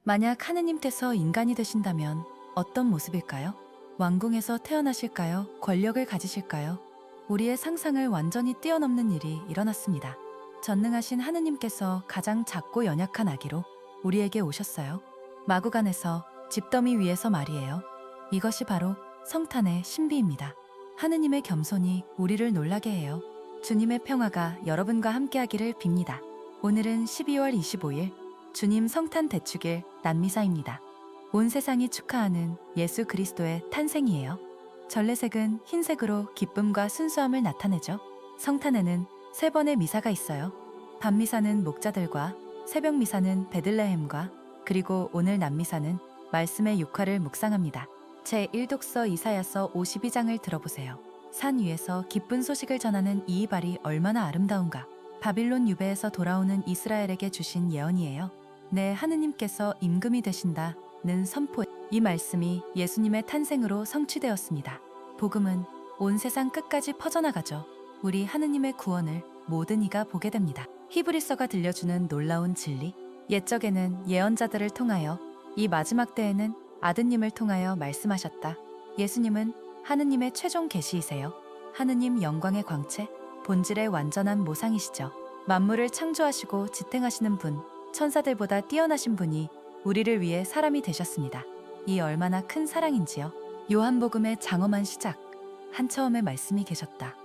만약 하느님께서 인간이 되신다면 어떤 모습일까요? 왕궁에서 태어나실까요? 권력을 가지실까요? 우리의 상상을 완전히 뛰어넘는 일이 일어났습니다. 전능하신 하느님께서 가장 작고 연약한 아기로 우리에게 오셨어요. 마구간에서 집더미 위에서 말이에요. 이것이 바로 성탄의 신비입니다. 하느님의 겸손이 우리를 놀라게 해요. 주님의 평화가 여러분과 함께하기를 빕니다. 오늘은 12월 25일 주님 성탄 대축일 난미사입니다. 온 세상이 축하하는 예수 그리스도의 탄생이에요. 전래색은 흰색으로 기쁨과 순수함을 나타내죠. 성탄에는 세 번의 미사가 있어요. 밤미사는 목자들과, 새벽미사는 베들레헴과, 그리고 오늘 난미사는 말씀의 육화를 묵상합니다. 제1독서 이사야서 52장을 들어보세요. 산 위에서 기쁜 소식을 전하는 이 발이 얼마나 아름다운가. 바빌론 유배에서 돌아오는 이스라엘에게 주신 예언이에요. 네, 하느님께서 임금이 되신다는 선포. 이 말씀이 예수님의 탄생으로 성취되었습니다. 복음은 온 세상 끝까지 퍼져나가죠. 우리 하느님의 구원을 모든 이가 보게 됩니다. 히브리서가 들려주는 놀라운 진리. 옛적에는 예언자들을 통하여, 이 마지막 때에는 아드님을 통하여 말씀하셨다. 예수님은 하느님의 최종 계시이세요. 하느님 영광의 광채, 본질의 완전한 모상이시죠. 만물을 창조하시고 지탱하시는 분, 천사들보다 뛰어나신 분이 우리를 위해 사람이 되셨습니다. 이 얼마나 큰 사랑인지요. 요한복음의 장엄한 시작. 한처음에 말씀이 계셨다.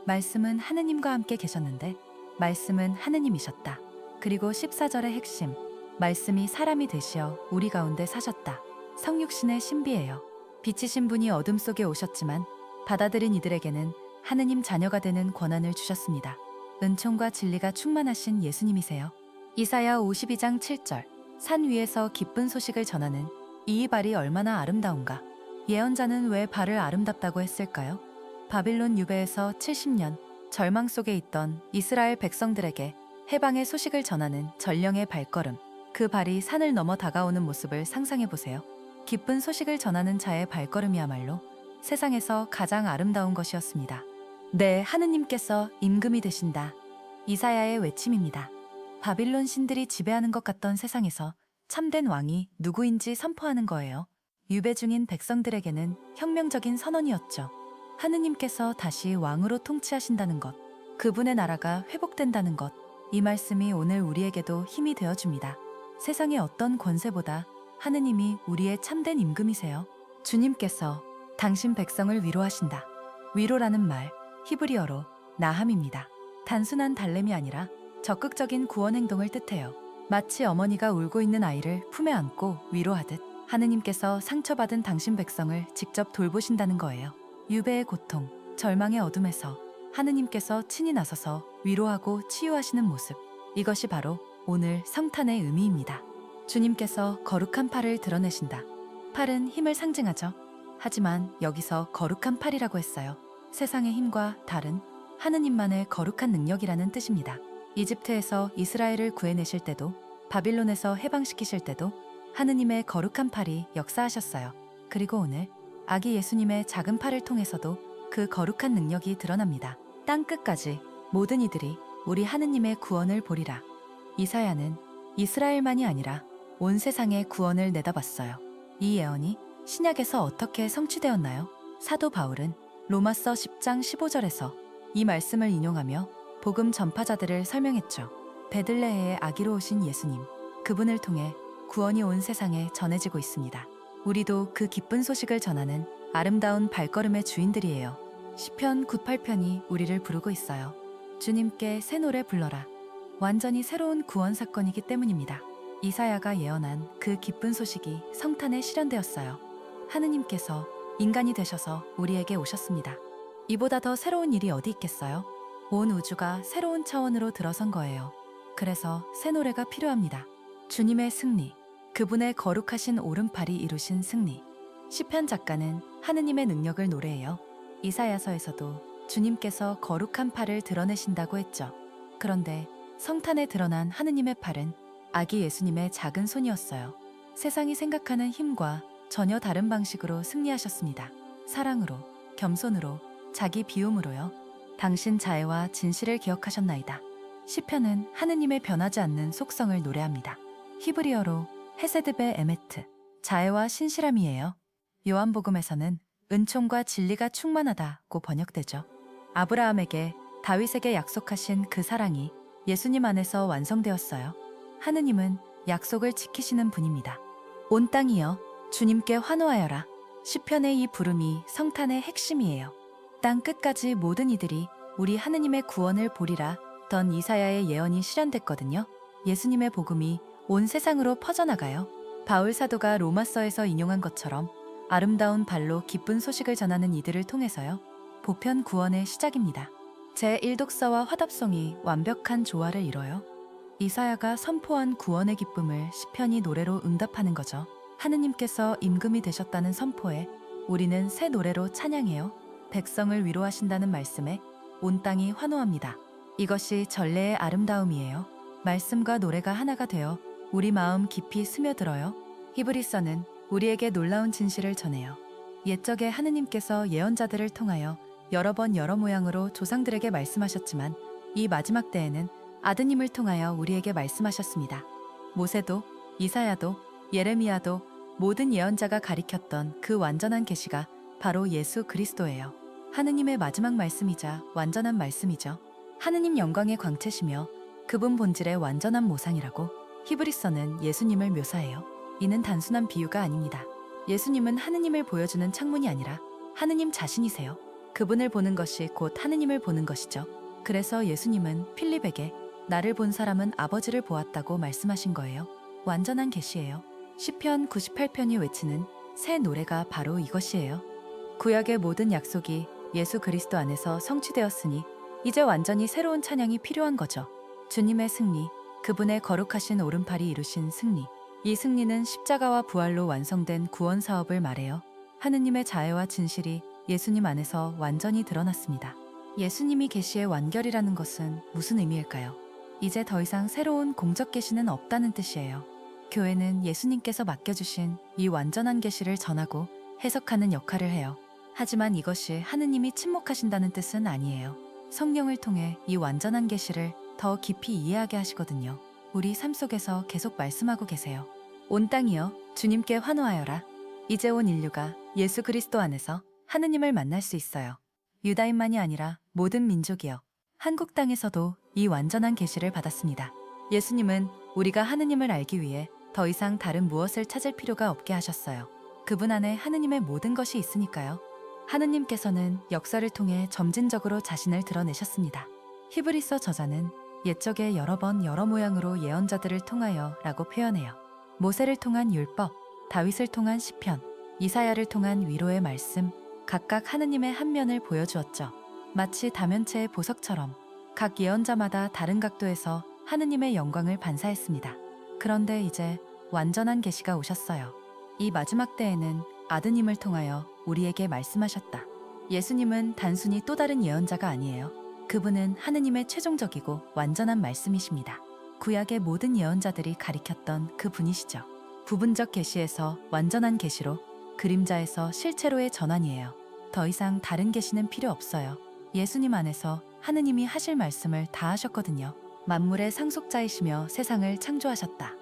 말씀은 하느님과 함께 계셨는데 말씀은 하느님이셨다. 그리고 14절의 핵심. 말씀이 사람이 되시어 우리 가운데 사셨다. 성육신의 신비예요. 빛이신 분이 어둠 속에 오셨지만 받아들인 이들에게는 하느님 자녀가 되는 권한을 주셨습니다. 은총과 진리가 충만하신 예수님이세요. 이사야 52장 7절. 산 위에서 기쁜 소식을 전하는 이 발이 얼마나 아름다운가. 예언자는 왜 발을 아름답다고 했을까요? 바빌론 유배에서 70년 절망 속에 있던 이스라엘 백성들에게 해방의 소식을 전하는 전령의 발걸음. 그 발이 산을 넘어 다가오는 모습을 상상해 보세요. 기쁜 소식을 전하는 자의 발걸음이야말로 세상에서 가장 아름다운 것이었습니다. 네, 하느님께서 임금이 되신다. 이사야의 외침입니다. 바빌론 신들이 지배하는 것 같던 세상에서 참된 왕이 누구인지 선포하는 거예요. 유배 중인 백성들에게는 혁명적인 선언이었죠. 하느님께서 다시 왕으로 통치하신다는 것, 그분의 나라가 회복된다는 것, 이 말씀이 오늘 우리에게도 힘이 되어줍니다. 세상의 어떤 권세보다 하느님이 우리의 참된 임금이세요. 주님께서 당신 백성을 위로하신다. 위로라는 말, 히브리어로 나함입니다. 단순한 달램이 아니라 적극적인 구원 행동을 뜻해요. 마치 어머니가 울고 있는 아이를 품에 안고 위로하듯 하느님께서 상처받은 당신 백성을 직접 돌보신다는 거예요. 유배의 고통, 절망의 어둠에서 하느님께서 친히 나서서 위로하고 치유하시는 모습. 이것이 바로 오늘 성탄의 의미입니다. 주님께서 거룩한 팔을 드러내신다. 팔은 힘을 상징하죠. 하지만 여기서 거룩한 팔이라고 했어요. 세상의 힘과 다른 하느님만의 거룩한 능력이라는 뜻입니다. 이집트에서 이스라엘을 구해내실 때도, 바빌론에서 해방시키실 때도 하느님의 거룩한 팔이 역사하셨어요. 그리고 오늘 아기 예수님의 작은 팔을 통해서도 그 거룩한 능력이 드러납니다. 땅끝까지 모든 이들이 우리 하느님의 구원을 보리라. 이사야는 이스라엘만이 아니라 온 세상의 구원을 내다봤어요. 이 예언이 신약에서 어떻게 성취되었나요? 사도 바울은 로마서 10장 15절에서 이 말씀을 인용하며 복음 전파자들을 설명했죠. 베들레헴의 아기로 오신 예수님, 그분을 통해 구원이 온 세상에 전해지고 있습니다. 우리도 그 기쁜 소식을 전하는 아름다운 발걸음의 주인들이에요. 시편 98편이 우리를 부르고 있어요. 주님께 새 노래 불러라. 완전히 새로운 구원 사건이기 때문입니다. 이사야가 예언한 그 기쁜 소식이 성탄에 실현되었어요. 하느님께서 인간이 되셔서 우리에게 오셨습니다. 이보다 더 새로운 일이 어디 있겠어요? 온 우주가 새로운 차원으로 들어선 거예요. 그래서 새 노래가 필요합니다. 주님의 승리, 그분의 거룩하신 오른팔이 이루신 승리. 시편 작가는 하느님의 능력을 노래해요. 이사야서에서도 주님께서 거룩한 팔을 드러내신다고 했죠. 그런데 성탄에 드러난 하느님의 팔은 아기 예수님의 작은 손이었어요. 세상이 생각하는 힘과 전혀 다른 방식으로 승리하셨습니다. 사랑으로, 겸손으로, 자기 비움으로요. 당신 자애와 진실을 기억하셨나이다. 시편은 하느님의 변하지 않는 속성을 노래합니다. 히브리어로 헤세드베 에메트, 자애와 신실함이에요. 요한복음에서는 은총과 진리가 충만하다고 번역되죠. 아브라함에게 다윗에게 약속하신 그 사랑이 예수님 안에서 완성되었어요. 하느님은 약속을 지키시는 분입니다. 온 땅이여 주님께 환호하여라. 시편의 이 부름이 성탄의 핵심이에요. 땅 끝까지 모든 이들이 우리 하느님의 구원을 보리라 던 이사야의 예언이 실현됐거든요. 예수님의 복음이 온 세상으로 퍼져나가요. 바울 사도가 로마서에서 인용한 것처럼 아름다운 발로 기쁜 소식을 전하는 이들을 통해서요. 보편 구원의 시작입니다. 제1독서와 화답송이 완벽한 조화를 이뤄요. 이사야가 선포한 구원의 기쁨을 시편이 노래로 응답하는 거죠. 하느님께서 임금이 되셨다는 선포에 우리는 새 노래로 찬양해요. 백성을 위로하신다는 말씀에 온 땅이 환호합니다. 이것이 전례의 아름다움이에요. 말씀과 노래가 하나가 되어 우리 마음 깊이 스며들어요. 히브리서는 우리에게 놀라운 진실을 전해요. 옛적에 하느님께서 예언자들을 통하여 여러 번 여러 모양으로 조상들에게 말씀하셨지만 이 마지막 때에는 아드님을 통하여 우리에게 말씀하셨습니다. 모세도, 이사야도, 예레미야도 모든 예언자가 가리켰던 그 완전한 계시가 바로 예수 그리스도예요. 하느님의 마지막 말씀이자 완전한 말씀이죠. 하느님 영광의 광채시며 그분 본질의 완전한 모상이라고 히브리서는 예수님을 묘사해요. 이는 단순한 비유가 아닙니다. 예수님은 하느님을 보여주는 창문이 아니라 하느님 자신이세요. 그분을 보는 것이 곧 하느님을 보는 것이죠. 그래서 예수님은 필립에게 나를 본 사람은 아버지를 보았다고 말씀하신 거예요. 완전한 계시예요. 시편 98편이 외치는 새 노래가 바로 이것이에요. 구약의 모든 약속이 예수 그리스도 안에서 성취되었으니 이제 완전히 새로운 찬양이 필요한 거죠. 주님의 승리, 그분의 거룩하신 오른팔이 이루신 승리. 이 승리는 십자가와 부활로 완성된 구원 사업을 말해요. 하느님의 자애와 진실이 예수님 안에서 완전히 드러났습니다. 예수님이 계시의 완결이라는 것은 무슨 의미일까요? 이제 더 이상 새로운 공적 계시는 없다는 뜻이에요. 교회는 예수님께서 맡겨주신 이 완전한 계시를 전하고 해석하는 역할을 해요. 하지만 이것이 하느님이 침묵하신다는 뜻은 아니에요. 성령을 통해 이 완전한 계시를 더 깊이 이해하게 하시거든요. 우리 삶 속에서 계속 말씀하고 계세요. 온 땅이여 주님께 환호하여라. 이제 온 인류가 예수 그리스도 안에서 하느님을 만날 수 있어요. 유다인만이 아니라 모든 민족이여. 한국 땅에서도 이 완전한 계시를 받았습니다. 예수님은 우리가 하느님을 알기 위해 더 이상 다른 무엇을 찾을 필요가 없게 하셨어요. 그분 안에 하느님의 모든 것이 있으니까요. 하느님께서는 역사를 통해 점진적으로 자신을 드러내셨습니다. 히브리서 저자는 옛적에 여러 번 여러 모양으로 예언자들을 통하여 라고 표현해요. 모세를 통한 율법, 다윗을 통한 시편, 이사야를 통한 위로의 말씀, 각각 하느님의 한 면을 보여주었죠. 마치 다면체의 보석처럼 각 예언자마다 다른 각도에서 하느님의 영광을 반사했습니다. 그런데 이제 완전한 계시가 오셨어요. 이 마지막 때에는 아드님을 통하여 우리에게 말씀하셨다. 예수님은 단순히 또 다른 예언자가 아니에요. 그분은 하느님의 최종적이고 완전한 말씀이십니다. 구약의 모든 예언자들이 가리켰던 그 분이시죠. 부분적 계시에서 완전한 계시로, 그림자에서 실체로의 전환이에요. 더 이상 다른 계시는 필요 없어요. 예수님 안에서 하느님이 하실 말씀을 다 하셨거든요. 만물의 상속자이시며 세상을 창조하셨다.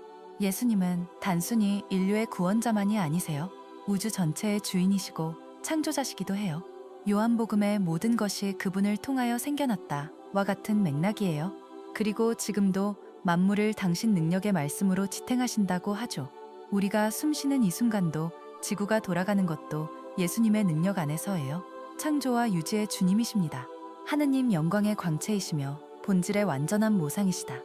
예수님은 단순히 인류의 구원자만이 아니세요. 우주 전체의 주인이시고 창조자시기도 해요. 요한복음의 모든 것이 그분을 통하여 생겨났다와 같은 맥락이에요. 그리고 지금도 만물을 당신 능력의 말씀으로 지탱하신다고 하죠. 우리가 숨쉬는 이 순간도 지구가 돌아가는 것도 예수님의 능력 안에서예요. 창조와 유지의 주님이십니다. 하느님 영광의 광채이시며 본질의 완전한 모상이시다.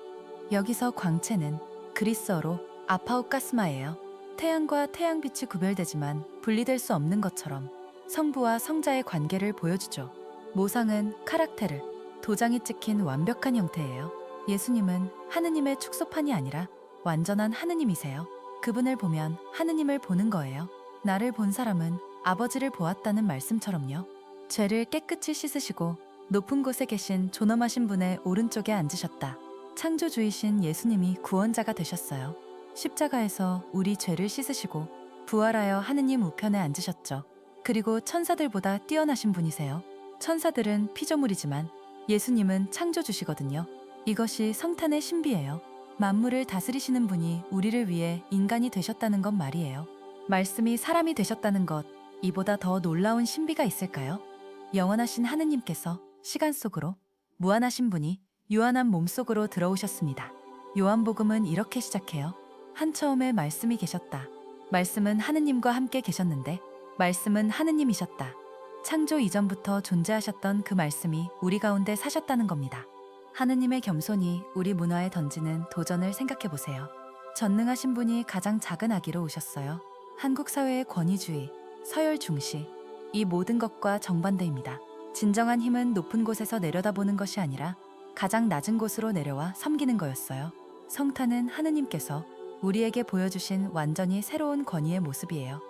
여기서 광채는 그리스어로 아파우카스마예요. 태양과 태양빛이 구별되지만 분리될 수 없는 것처럼 성부와 성자의 관계를 보여주죠. 모상은 카락테르, 도장이 찍힌 완벽한 형태예요. 예수님은 하느님의 축소판이 아니라 완전한 하느님이세요. 그분을 보면 하느님을 보는 거예요. 나를 본 사람은 아버지를 보았다는 말씀처럼요. 죄를 깨끗이 씻으시고 높은 곳에 계신 존엄하신 분의 오른쪽에 앉으셨다. 창조주이신 예수님이 구원자가 되셨어요. 십자가에서 우리 죄를 씻으시고 부활하여 하느님 우편에 앉으셨죠. 그리고 천사들보다 뛰어나신 분이세요. 천사들은 피조물이지만 예수님은 창조주시거든요. 이것이 성탄의 신비예요. 만물을 다스리시는 분이 우리를 위해 인간이 되셨다는 것 말이에요. 말씀이 사람이 되셨다는 것, 이보다 더 놀라운 신비가 있을까요? 영원하신 하느님께서 시간 속으로 무한하신 분이 유한한 몸 속으로 들어오셨습니다. 요한복음은 이렇게 시작해요. 한 처음에 말씀이 계셨다. 말씀은 하느님과 함께 계셨는데 말씀은 하느님이셨다. 창조 이전부터 존재하셨던 그 말씀이 우리 가운데 사셨다는 겁니다. 하느님의 겸손이 우리 문화에 던지는 도전을 생각해 보세요. 전능하신 분이 가장 작은 아기로 오셨어요. 한국 사회의 권위주의, 서열 중시, 이 모든 것과 정반대입니다. 진정한 힘은 높은 곳에서 내려다보는 것이 아니라 가장 낮은 곳으로 내려와 섬기는 거였어요. 성탄은 하느님께서 우리에게 보여주신 완전히 새로운 권위의 모습이에요.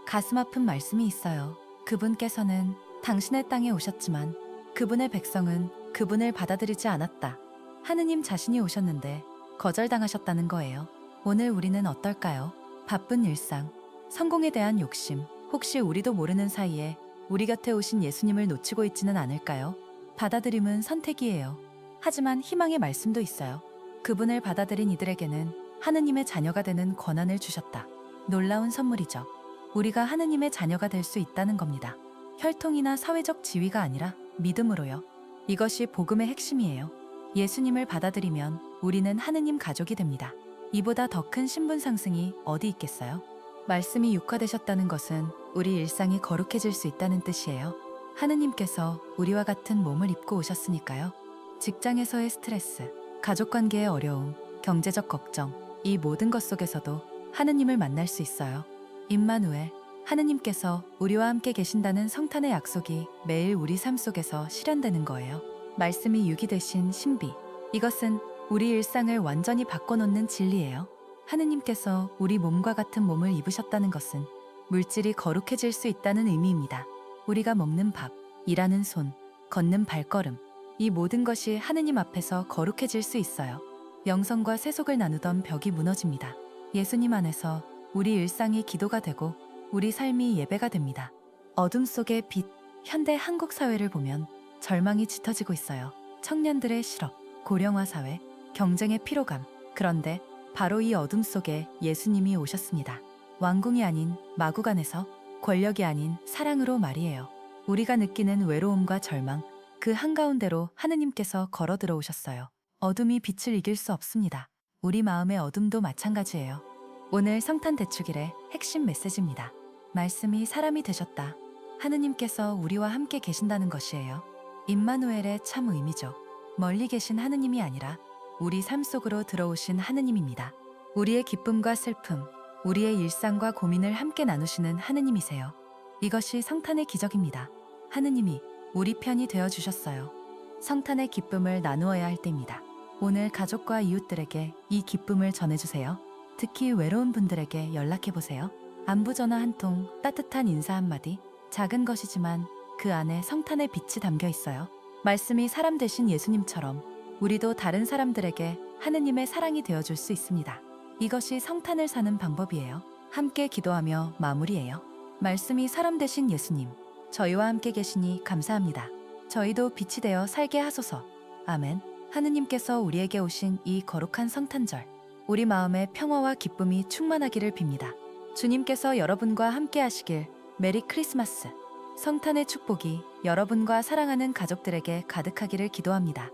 가슴 아픈 말씀이 있어요. 그분께서는 당신의 땅에 오셨지만 그분의 백성은 그분을 받아들이지 않았다. 하느님 자신이 오셨는데 거절당하셨다는 거예요. 오늘 우리는 어떨까요? 바쁜 일상, 성공에 대한 욕심, 혹시 우리도 모르는 사이에 우리 곁에 오신 예수님을 놓치고 있지는 않을까요? 받아들임은 선택이에요. 하지만 희망의 말씀도 있어요. 그분을 받아들인 이들에게는 하느님의 자녀가 되는 권한을 주셨다. 놀라운 선물이죠. 우리가 하느님의 자녀가 될 수 있다는 겁니다. 혈통이나 사회적 지위가 아니라 믿음으로요. 이것이 복음의 핵심이에요. 예수님을 받아들이면 우리는 하느님 가족이 됩니다. 이보다 더 큰 신분 상승이 어디 있겠어요? 말씀이 육화되셨다는 것은 우리 일상이 거룩해질 수 있다는 뜻이에요. 하느님께서 우리와 같은 몸을 입고 오셨으니까요. 직장에서의 스트레스, 가족관계의 어려움, 경제적 걱정, 이 모든 것 속에서도 하느님을 만날 수 있어요. 임마누엘, 하느님께서 우리와 함께 계신다는 성탄의 약속이 매일 우리 삶 속에서 실현되는 거예요. 말씀이 육이 되신 신비, 이것은 우리 일상을 완전히 바꿔놓는 진리예요. 하느님께서 우리 몸과 같은 몸을 입으셨다는 것은 물질이 거룩해질 수 있다는 의미입니다. 우리가 먹는 밥, 일하는 손, 걷는 발걸음, 이 모든 것이 하느님 앞에서 거룩해질 수 있어요. 영성과 세속을 나누던 벽이 무너집니다. 예수님 안에서 우리 일상이 기도가 되고 우리 삶이 예배가 됩니다. 어둠 속의 빛, 현대 한국 사회를 보면 절망이 짙어지고 있어요. 청년들의 실업, 고령화 사회, 경쟁의 피로감. 그런데 바로 이 어둠 속에 예수님이 오셨습니다. 왕궁이 아닌 마구간에서, 권력이 아닌 사랑으로 말이에요. 우리가 느끼는 외로움과 절망, 그 한가운데로 하느님께서 걸어 들어오셨어요. 어둠이 빛을 이길 수 없습니다. 우리 마음의 어둠도 마찬가지예요. 오늘 성탄 대축일의 핵심 메시지입니다. 말씀이 사람이 되셨다. 하느님께서 우리와 함께 계신다는 것이에요. 임마누엘의 참 의미죠. 멀리 계신 하느님이 아니라 우리 삶 속으로 들어오신 하느님입니다. 우리의 기쁨과 슬픔, 우리의 일상과 고민을 함께 나누시는 하느님이세요. 이것이 성탄의 기적입니다. 하느님이 우리 편이 되어주셨어요. 성탄의 기쁨을 나누어야 할 때입니다. 오늘 가족과 이웃들에게 이 기쁨을 전해주세요. 특히 외로운 분들에게 연락해보세요. 안부 전화 한 통, 따뜻한 인사 한마디, 작은 것이지만 그 안에 성탄의 빛이 담겨 있어요. 말씀이 사람 되신 예수님처럼 우리도 다른 사람들에게 하느님의 사랑이 되어줄 수 있습니다. 이것이 성탄을 사는 방법이에요. 함께 기도하며 마무리해요. 말씀이 사람 되신 예수님, 저희와 함께 계시니 감사합니다. 저희도 빛이 되어 살게 하소서. 아멘. 하느님께서 우리에게 오신 이 거룩한 성탄절, 우리 마음에 평화와 기쁨이 충만하기를 빕니다. 주님께서 여러분과 함께 하시길. 메리 크리스마스. 성탄의 축복이 여러분과 사랑하는 가족들에게 가득하기를 기도합니다.